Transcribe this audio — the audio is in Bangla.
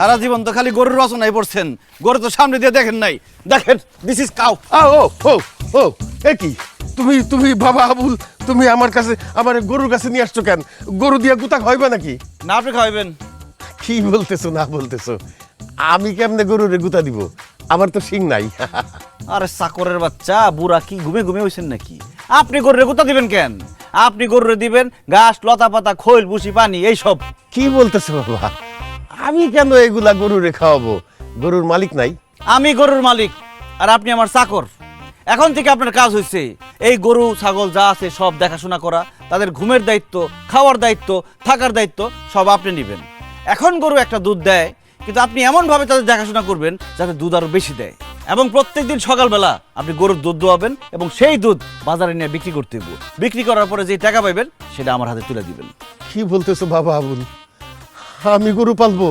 সারা জীবন তো খালি গরুর রচনায় পড়ছেন, গরু তো সামনে দিয়ে দেখেন নাই। দেখেন, দিস ইজ কাউ। ও ও ও এ কি তুমি তুমি বাবা আবুল, তুমি আমার কাছে আমার গরুর কাছে নিয়ে আসছো কেন? গরু দিয়া গুতা খাইবে নাকি? না, আপনি খাওয়াবেন। কি বলতেছো না বলতেছো? আমি কেমনে গরুরে গুতা দিব? আমার তো শিং নাই। আরে চাকরের বাচ্চা, বুড়া কি ঘুমে ঘুমে হইছেন নাকি? আপনি গরুরে গুতা দিবেন কেন? আপনি গরুরে দিবেন ঘাস, লতা পাতা, খৈল, ভুসি, পানি এইসব। কি বলতেছো বাবা? আমি কেন এগুলা গরুরে খাওয়াবো? গরুর মালিক নাই? আমি গরুর মালিক আর আপনি আমার চাকর। এখন থেকে আপনার কাজ হয়েছে এই গরু ছাগল যা আছে সব দেখাশোনা করা, তাদের ঘুমের দায়িত্ব, খাওয়ার দায়িত্ব, থাকার দায়িত্ব সব আপনি নেবেন। এখন গরু একটা দুধ দেয়, কিন্তু আপনি এমনভাবে তাদের দেখাশোনা করবেন যাতে দুধ আরও বেশি দেয়। এবং প্রত্যেকদিন সকালবেলা আপনি গরুর দুধ দোয়াবেন এবং সেই দুধ বাজারে নিয়ে বিক্রি করতে হবে। বিক্রি করার পরে যে টাকা পাইবেন সেটা আমার হাতে তুলে দিবেন। কি বলতেছো বাবা আবুল? আমি গরু পালবো?